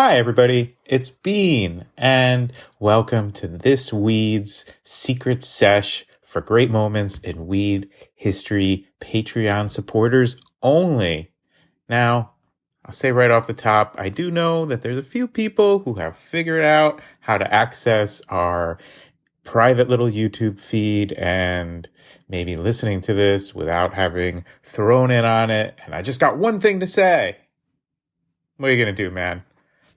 Hi, everybody. It's Bean, and welcome to this Weed's Secret Sesh for great moments in weed history, Patreon supporters only. Now, I'll say right off the top, I do know that there's a few people who have figured out how to access our private little YouTube feed and maybe listening to this without having thrown in on it. And I just got one thing to say. What are you going to do, man?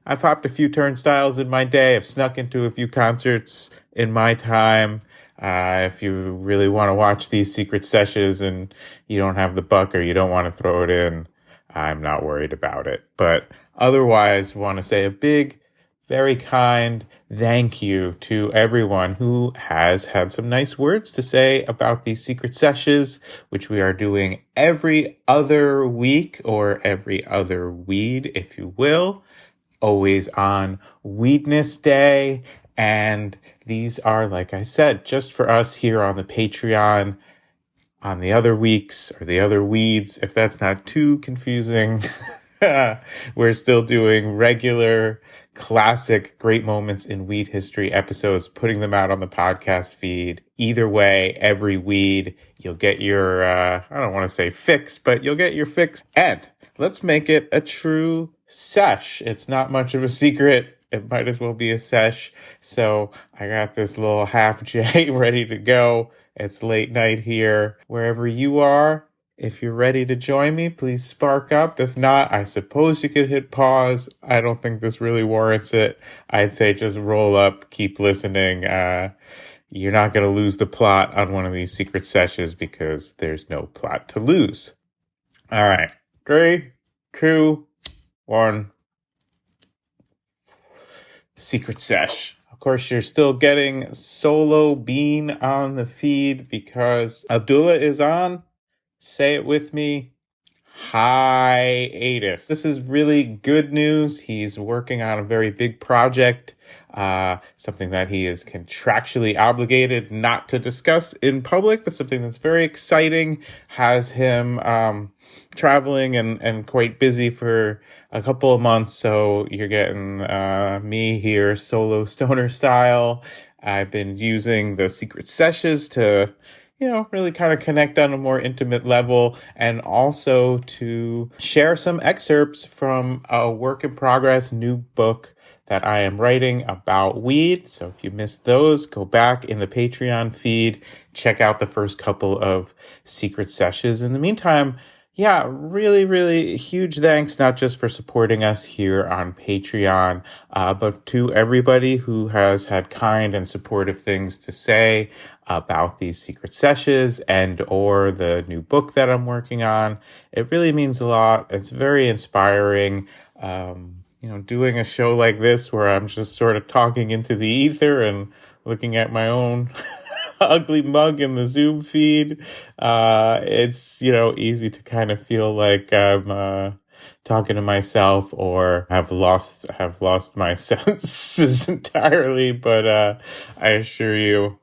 I've hopped a few turnstiles in my day. I've snuck into a few concerts in my time. If you really want to watch these secret sessions and you don't have the buck or you don't want to throw it in, I'm not worried about it. But otherwise, want to say a big, very kind thank you to everyone who has had some nice words to say about these secret sessions, which we are doing every other week or every other weed, if you will. Always on Weedness Day. And these are, like I said, just for us here on the Patreon. On the other weeks or the other weeds, if that's not too confusing, we're still doing regular, classic, great moments in weed history episodes, putting them out on the podcast feed. Either way, every weed, you'll get your, I don't want to say fix, but you'll get your fix. And let's make it a true sesh. It's not much of a secret. It might as well be a sesh. So I got this little half J ready to go. It's late night here. Wherever you are, if you're ready to join me, please spark up. If not, I suppose you could hit pause. I don't think this really warrants it. I'd say just roll up, keep listening. You're not going to lose the plot on one of these secret sessions because there's no plot to lose. All right. 3, 2, 1. Secret sesh. Of course, you're still getting solo Bean on the feed because Abdullah is on. Say it with me. Hiatus. This is really good news. He's working on a very big project, something that he is contractually obligated not to discuss in public, but something that's very exciting, has him traveling and quite busy for a couple of months. So you're getting me here solo stoner style. I've been using the secret sessions to really kind of connect on a more intimate level and also to share some excerpts from a work in progress new book that I am writing about weed. So if you missed those, go back in the Patreon feed, check out the first couple of secret sessions. In the meantime, really, really huge thanks, not just for supporting us here on Patreon, but to everybody who has had kind and supportive things to say about these secret sessions and or the new book that I'm working on. It really means a lot. It's very inspiring. Doing a show like this where I'm just sort of talking into the ether and looking at my own ugly mug in the Zoom feed. It's, easy to kind of feel like I'm talking to myself or have lost my senses entirely. But I assure you,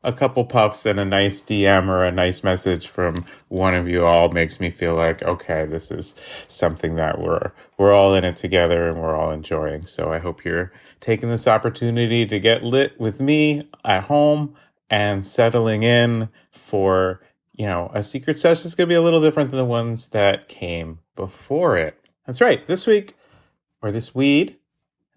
a couple puffs and a nice DM or a nice message from one of you all makes me feel like, okay, this is something that we're all in it together and we're all enjoying. So I hope you're taking this opportunity to get lit with me at home and settling in for, a secret session is going to be a little different than the ones that came before it. That's right. This week, or this weed,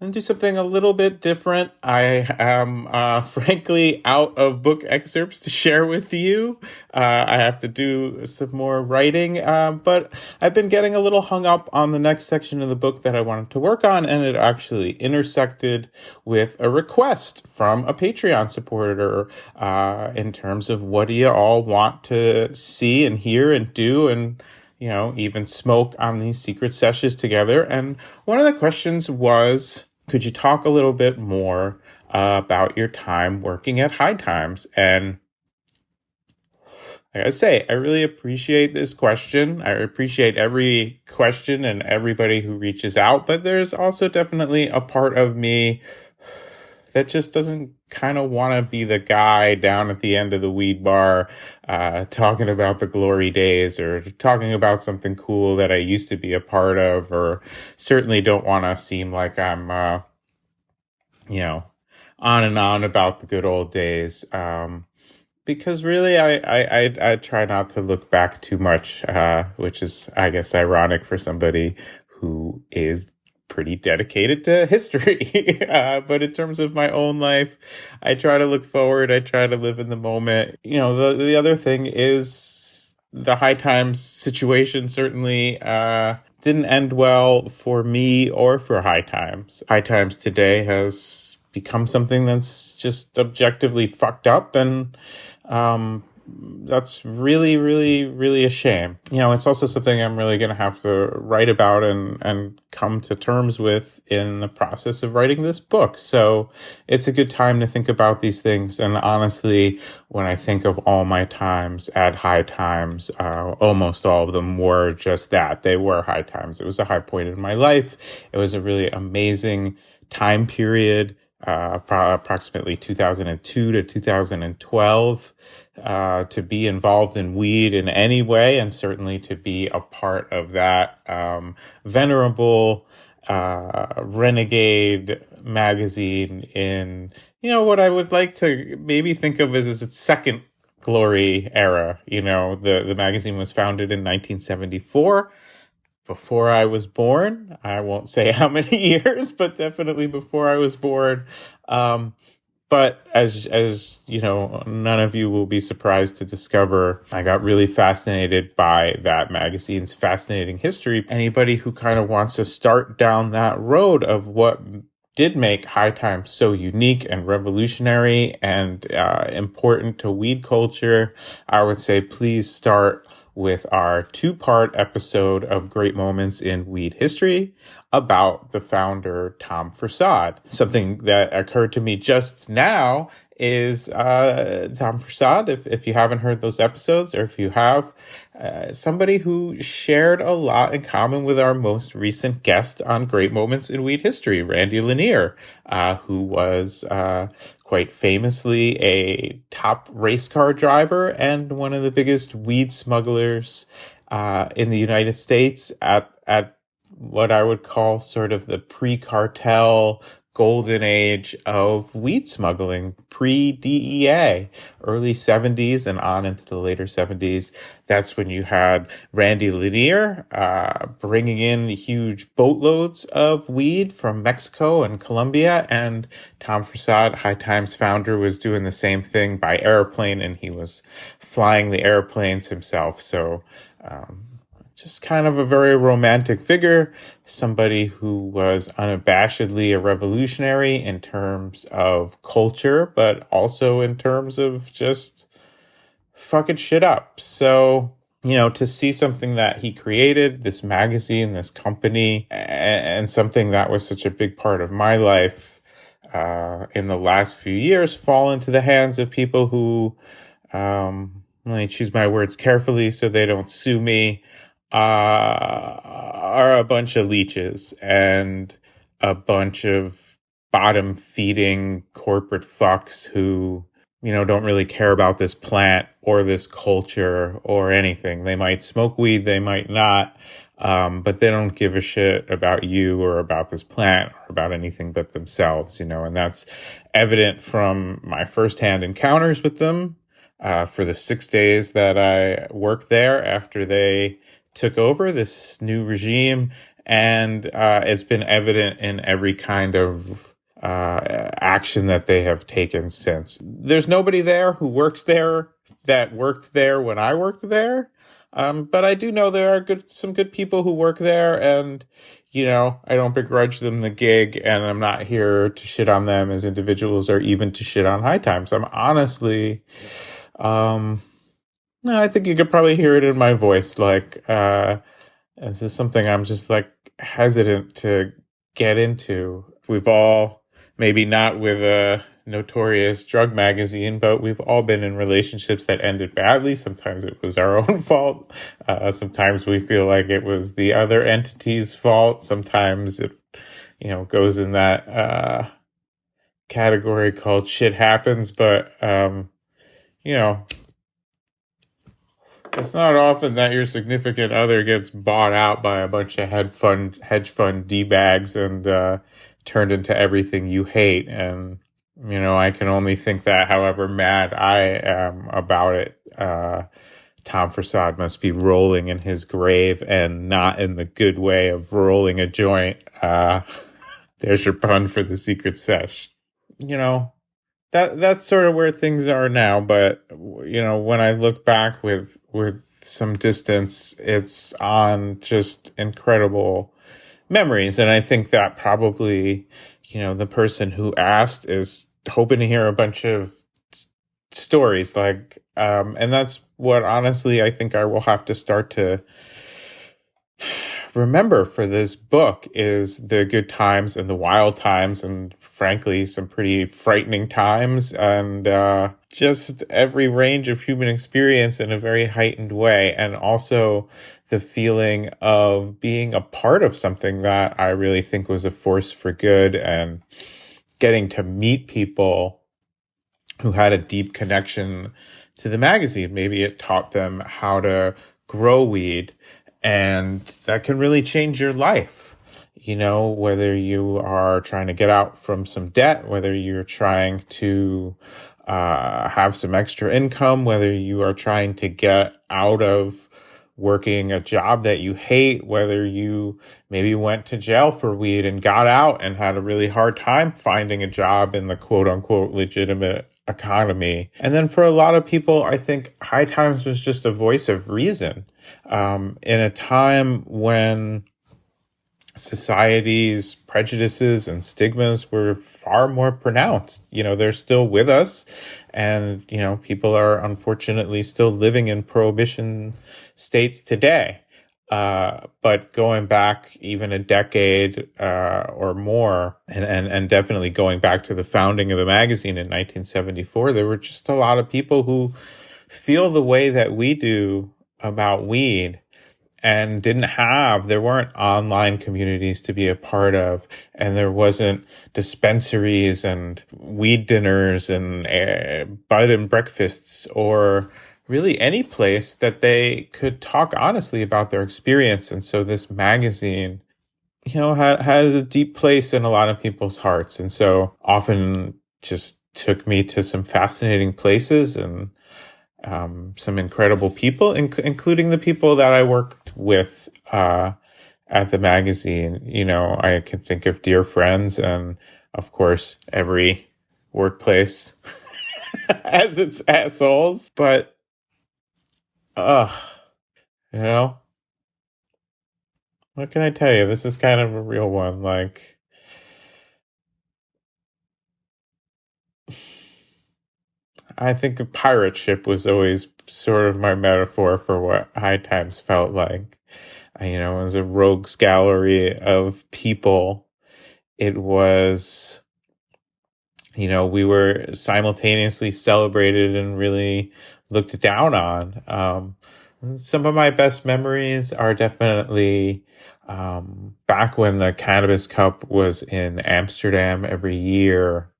and do something a little bit different. I am, frankly, out of book excerpts to share with you. I have to do some more writing, but I've been getting a little hung up on the next section of the book that I wanted to work on, and it actually intersected with a request from a Patreon supporter in terms of what do you all want to see and hear and do and even smoke on these secret sessions together. And one of the questions was, could you talk a little bit more about your time working at High Times? And I gotta say, I really appreciate this question. I appreciate every question and everybody who reaches out, but there's also definitely a part of me that just doesn't kind of want to be the guy down at the end of the weed bar talking about the glory days or talking about something cool that I used to be a part of, or certainly don't want to seem like I'm, you know, on and on about the good old days. Because really, I try not to look back too much, which is, I guess, ironic for somebody who is pretty dedicated to history. But in terms of my own life, I try to look forward. I try to live in the moment. The other thing is the High Times situation certainly didn't end well for me or for High Times. High Times today has become something that's just objectively fucked up, and that's really, really, really a shame. It's also something I'm really going to have to write about and come to terms with in the process of writing this book. So it's a good time to think about these things. And honestly, when I think of all my times at High Times, almost all of them were just that. They were High Times. It was a high point in my life. It was a really amazing time period. Approximately 2002 to 2012, to be involved in weed in any way, and certainly to be a part of that venerable renegade magazine in what I would like to maybe think of as its second glory era. The magazine was founded in 1974. Before I was born. I won't say how many years, but definitely before I was born. But as none of you will be surprised to discover, I got really fascinated by that magazine's fascinating history. Anybody who kind of wants to start down that road of what did make High Times so unique and revolutionary and important to weed culture, I would say please start with our 2-part episode of Great Moments in Weed History about the founder, Tom Forcade. Something that occurred to me just now is Tom Forcade, if you haven't heard those episodes, or if you have, somebody who shared a lot in common with our most recent guest on Great Moments in Weed History, Randy Lanier, who was quite famously a top race car driver and one of the biggest weed smugglers in the United States at what I would call sort of the pre-cartel golden age of weed smuggling, pre-DEA, early 70s and on into the later 70s. That's when you had Randy Lanier bringing in huge boatloads of weed from Mexico and Colombia, and Tom Forcade, High Times founder, was doing the same thing by airplane, and he was flying the airplanes himself. So just kind of a very romantic figure, somebody who was unabashedly a revolutionary in terms of culture, but also in terms of just fucking shit up. So, to see something that he created, this magazine, this company, and something that was such a big part of my life in the last few years fall into the hands of people who, let me choose my words carefully so they don't sue me, are a bunch of leeches and a bunch of bottom feeding corporate fucks who, don't really care about this plant or this culture or anything. They might smoke weed, they might not, but they don't give a shit about you or about this plant or about anything but themselves, and that's evident from my firsthand encounters with them for the 6 days that I worked there after they took over this new regime, and it's been evident in every kind of action that they have taken since. There's nobody there who works there that worked there when I worked there, but I do know there are some good people who work there, and I don't begrudge them the gig, and I'm not here to shit on them as individuals or even to shit on High Times. I'm honestly no, I think you could probably hear it in my voice. This is something I'm just hesitant to get into. We've all, maybe not with a notorious drug magazine, but we've all been in relationships that ended badly. Sometimes it was our own fault. Sometimes we feel like it was the other entity's fault. Sometimes it, goes in that category called Shit Happens, but, you know, it's not often that your significant other gets bought out by a bunch of hedge fund d-bags and turned into everything you hate. And I can only think that, however mad I am about it, Tom Prasad must be rolling in his grave, and not in the good way of rolling a joint. There's your pun for the secret sesh. You know, that's sort of where things are now. But when I look back with some distance, it's on just incredible memories. And I think that probably the person who asked is hoping to hear a bunch of stories, like, and that's what honestly I think I will have to start to remember for this book, is the good times and the wild times, and frankly some pretty frightening times, and just every range of human experience in a very heightened way, and also the feeling of being a part of something that I really think was a force for good, and getting to meet people who had a deep connection to the magazine. Maybe it taught them how to grow weed, and that can really change your life. Whether you are trying to get out from some debt, whether you're trying to have some extra income, whether you are trying to get out of working a job that you hate, whether you maybe went to jail for weed and got out and had a really hard time finding a job in the quote unquote legitimate economy. And then for a lot of people, I think High Times was just a voice of reason, in a time when society's prejudices and stigmas were far more pronounced. They're still with us, and people are unfortunately still living in prohibition states today. But going back even a decade or more, and definitely going back to the founding of the magazine in 1974, there were just a lot of people who feel the way that we do about weed, and there weren't online communities to be a part of, and there wasn't dispensaries and weed dinners and bud and breakfasts, or really any place that they could talk honestly about their experience. And so this magazine, has a deep place in a lot of people's hearts, and so often just took me to some fascinating places, and some incredible people, including the people that I worked with at the magazine. I can think of dear friends, and of course, every workplace has its assholes. But, uh, you know, what can I tell you? This is kind of a real one. Like, I think a pirate ship was always sort of my metaphor for what High Times felt like. It was a rogues gallery of people. It was, we were simultaneously celebrated and really looked down on. Some of my best memories are definitely back when the Cannabis Cup was in Amsterdam every year.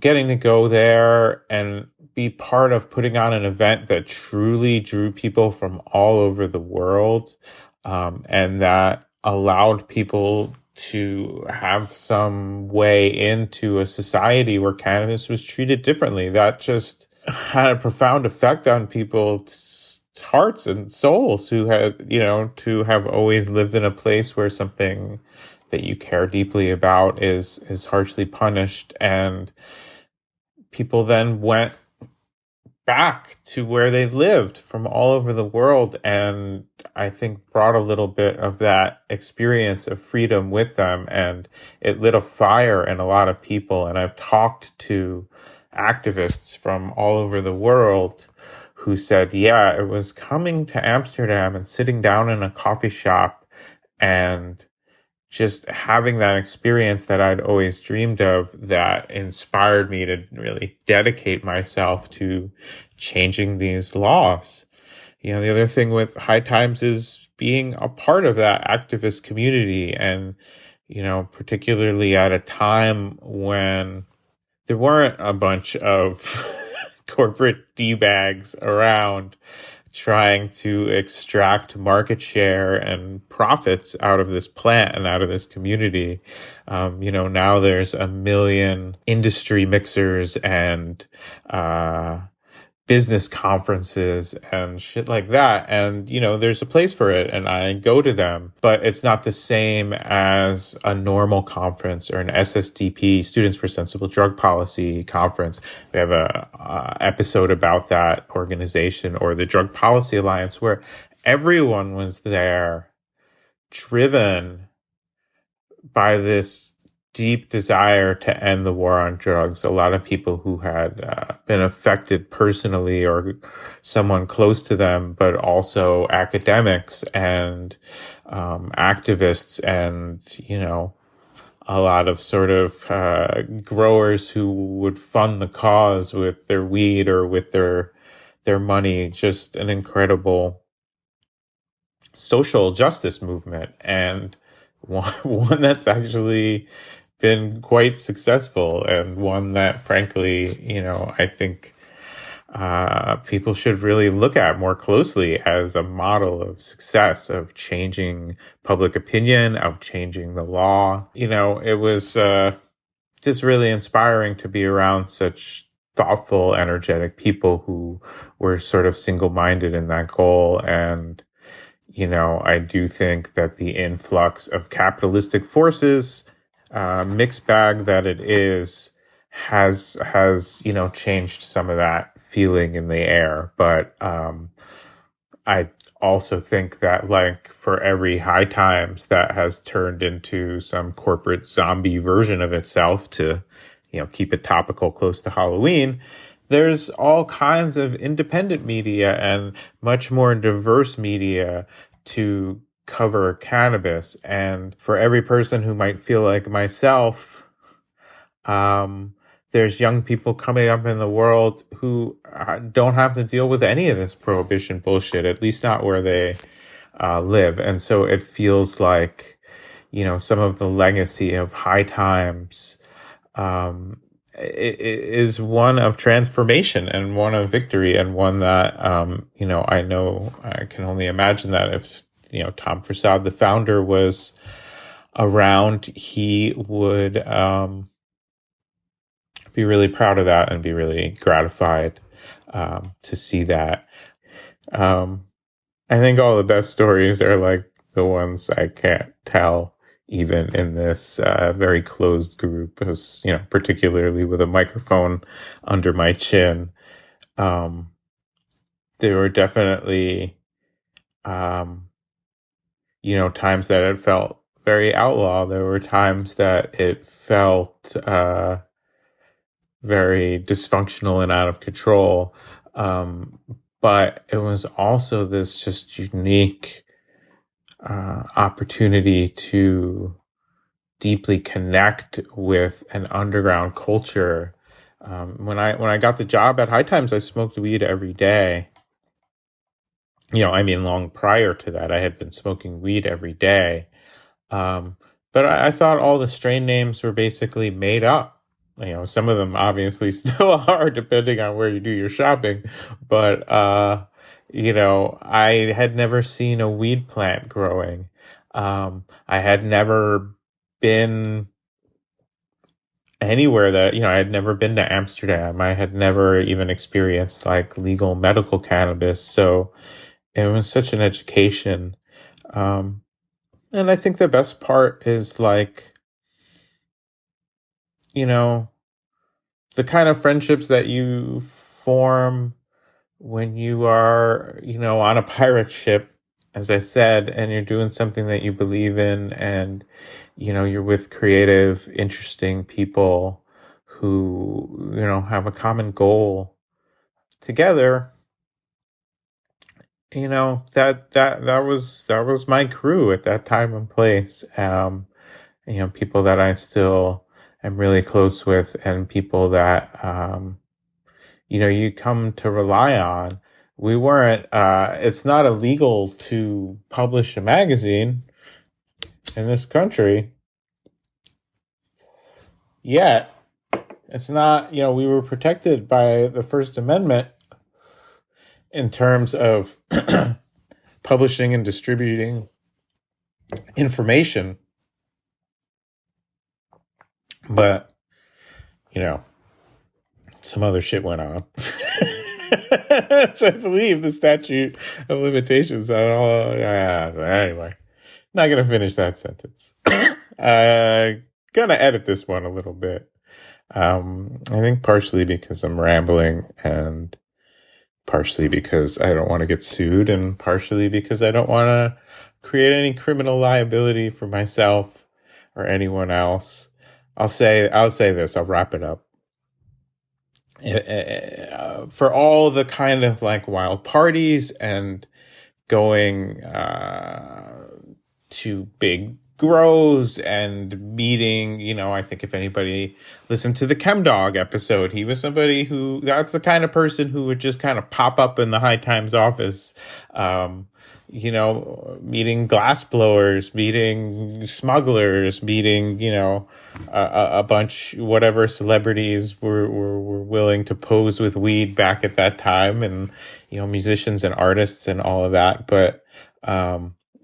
Getting to go there and be part of putting on an event that truly drew people from all over the world, and that allowed people to have some way into a society where cannabis was treated differently. That just had a profound effect on people's hearts and souls, who had, to have always lived in a place where something that you care deeply about is harshly punished. And people then went back to where they lived from all over the world, and I think brought a little bit of that experience of freedom with them, and it lit a fire in a lot of people. And I've talked to activists from all over the world who said, yeah, it was coming to Amsterdam and sitting down in a coffee shop and just having that experience that I'd always dreamed of, that inspired me to really dedicate myself to changing these laws. The other thing with High Times is being a part of that activist community, and, particularly at a time when there weren't a bunch of corporate D-bags around trying to extract market share and profits out of this plant and out of this community. Now there's a million industry mixers and business conferences and shit like that. And, there's a place for it and I go to them, but it's not the same as a normal conference or an SSDP, Students for Sensible Drug Policy conference. We have a episode about that organization, or the Drug Policy Alliance, where everyone was there driven by this deep desire to end the war on drugs. A lot of people who had been affected personally or someone close to them, but also academics and activists and, a lot of sort of growers who would fund the cause with their weed or with their money. Just an incredible social justice movement, and one that's actually been quite successful, and one that, frankly, I think people should really look at more closely as a model of success, of changing public opinion, of changing the law. It was just really inspiring to be around such thoughtful, energetic people who were sort of single-minded in that goal. And I do think that the influx of capitalistic forces, mixed bag that it is, has changed some of that feeling in the air. But I also think that, like, for every High Times that has turned into some corporate zombie version of itself to, keep it topical close to Halloween, there's all kinds of independent media and much more diverse media to cover cannabis. And for every person who might feel like myself, there's young people coming up in the world who don't have to deal with any of this prohibition bullshit, at least not where they live. And so it feels like, some of the legacy of High Times is one of transformation and one of victory, and one that, I know I can only imagine that if, Tom Prasad, the founder, was around, he would be really proud of that and be really gratified to see that. I think all the best stories are like the ones I can't tell, even in this very closed group, as particularly with a microphone under my chin. There were definitely times that it felt very outlaw. There were times that it felt very dysfunctional and out of control. But it was also this just unique opportunity to deeply connect with an underground culture. When I got the job at High Times, I smoked weed every day. Long prior to that, I had been smoking weed every day. But I thought all the strain names were basically made up. Some of them obviously still are, depending on where you do your shopping. But, I had never seen a weed plant growing. I had never been anywhere that, I had never been to Amsterdam. I had never even experienced like legal medical cannabis. So it was such an education. And I think the best part is, like, the kind of friendships that you form when you are, on a pirate ship, as I said, and you're doing something that you believe in, and, you're with creative, interesting people who, have a common goal together. That was my crew at that time and place. People that I still am really close with, and people that, you come to rely on. We weren't, it's not illegal to publish a magazine in this country. Yet, it's not, we were protected by the First Amendment in terms of publishing and distributing information. But, you know, some other shit went on. So I believe the statute of limitations on all. Anyway, not going to finish that sentence. Gonna edit this one a little bit. I think partially because I'm rambling, and partially because I don't want to get sued, and partially because I don't want to create any criminal liability for myself or anyone else. I'll say this. I'll wrap it up. For all the kind of like wild parties and going to big grows and meeting, I think if anybody listened to the Chemdog episode, he was somebody that's the kind of person who would just kind of pop up in the High Times office, meeting glassblowers, meeting smugglers, meeting, a bunch, whatever celebrities were willing to pose with weed back at that time, and, musicians and artists and all of that. But,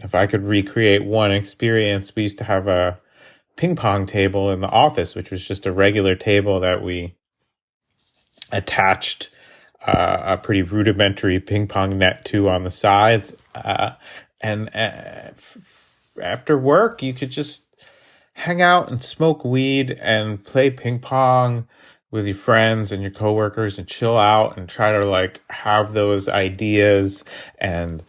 if I could recreate one experience, we used to have a ping pong table in the office, which was just a regular table that we attached a pretty rudimentary ping pong net to on the sides. After work, you could just hang out and smoke weed and play ping pong with your friends and your coworkers and chill out and try to like have those ideas. And,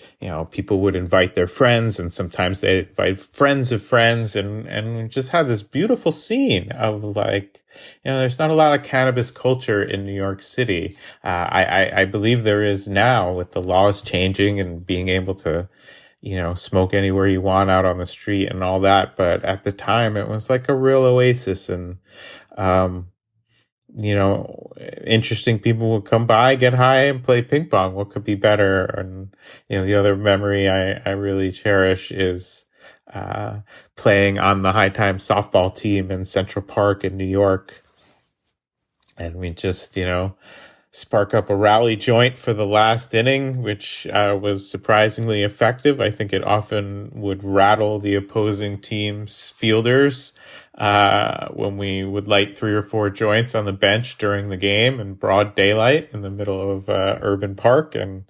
people would invite their friends, and sometimes they invite friends of friends, and just have this beautiful scene of like, there's not a lot of cannabis culture in New York City. I believe there is now, with the laws changing and being able to, smoke anywhere you want out on the street and all that. But at the time, it was like a real oasis. And, interesting people would come by, get high, and play ping pong. What could be better? And, the other memory I really cherish is playing on the High Times softball team in Central Park in New York. And we just, spark up a rally joint for the last inning, which was surprisingly effective. I think it often would rattle the opposing team's fielders when we would light 3 or 4 joints on the bench during the game in broad daylight in the middle of Urban Park. And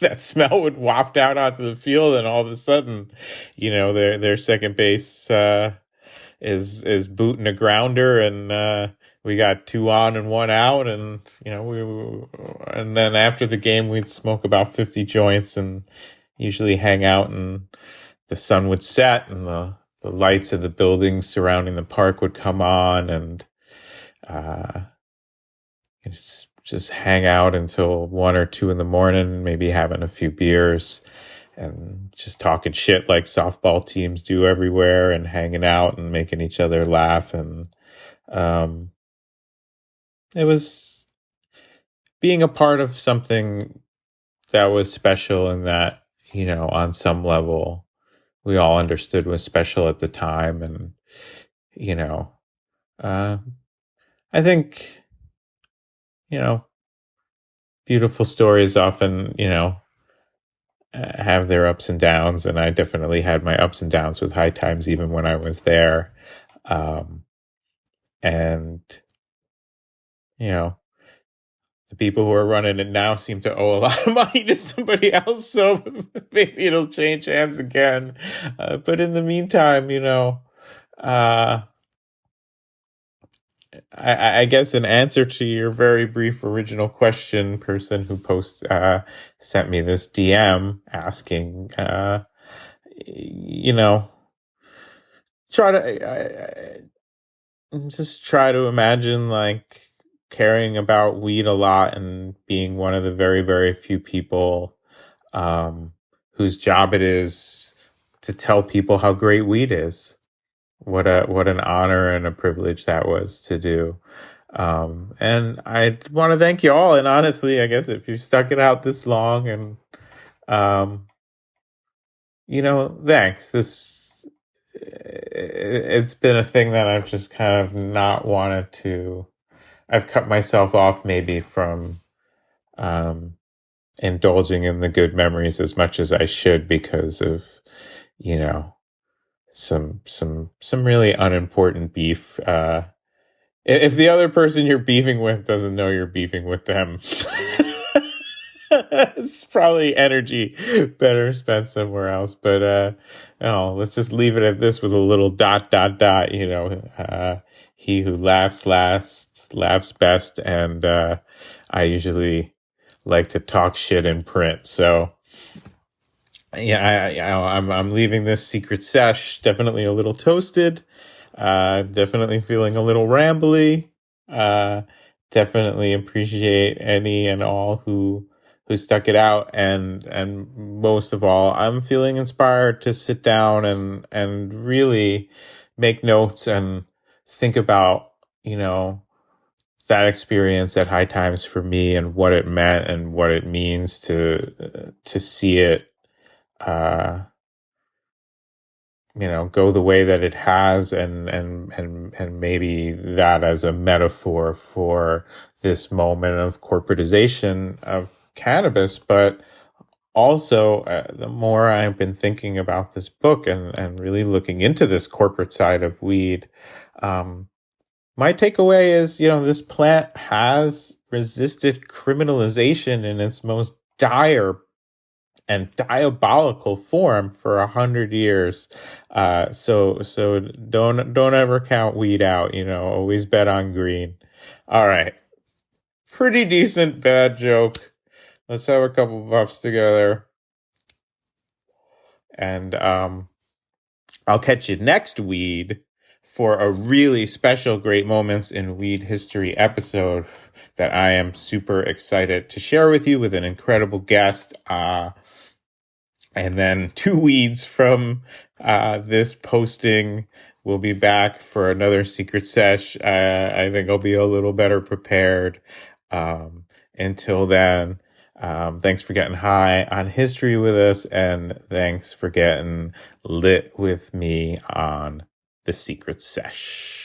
that smell would waft out onto the field, and all of a sudden, their second base is booting a grounder, and we got 2 on and 1 out, and and then after the game we'd smoke about 50 joints and usually hang out, and the sun would set, and the lights of the buildings surrounding the park would come on, and just hang out until 1 or 2 in the morning, maybe having a few beers and just talking shit like softball teams do everywhere, and hanging out and making each other laugh. And it was being a part of something that was special, and that, on some level we all understood was special at the time. And, I think, beautiful stories often, have their ups and downs. And I definitely had my ups and downs with High Times, even when I was there. And, the people who are running it now seem to owe a lot of money to somebody else, so maybe it'll change hands again. But in the meantime, I guess in answer to your very brief original question, person who sent me this DM asking, try to imagine like caring about weed a lot and being one of the very, very few people whose job it is to tell people how great weed is. What an honor and a privilege that was to do. And I want to thank you all. And honestly, I guess if you stuck it out this long, and thanks. it's been a thing that I've just kind of not wanted to. I've cut myself off maybe from um, indulging in the good memories as much as I should because of, you know, some really unimportant beef. If the other person you're beefing with doesn't know you're beefing with them, it's probably energy better spent somewhere else. But no, let's just leave it at this with a little dot dot dot. He who laughs last laughs best, and I usually like to talk shit in print. So yeah, I'm leaving this secret sesh definitely a little toasted. Definitely feeling a little rambly. Uh, Definitely appreciate any and all who stuck it out, and most of all, I'm feeling inspired to sit down and really make notes and think about that experience at High Times for me and what it meant and what it means to see it uh, go the way that it has, and maybe that as a metaphor for this moment of corporatization of cannabis. But also, the more I've been thinking about this book and really looking into this corporate side of weed, um, my takeaway is, this plant has resisted criminalization in its most dire and diabolical form for 100 years. So don't ever count weed out. Always bet on green. All right, pretty decent bad joke. Let's have a couple puffs together, and I'll catch you next weed for a really special Great Moments in Weed History episode that I am super excited to share with you with an incredible guest. And then 2 weeds from this posting, we'll be back for another secret sesh. I think I'll be a little better prepared. Until then, thanks for getting high on history with us, and thanks for getting lit with me on the secret sesh.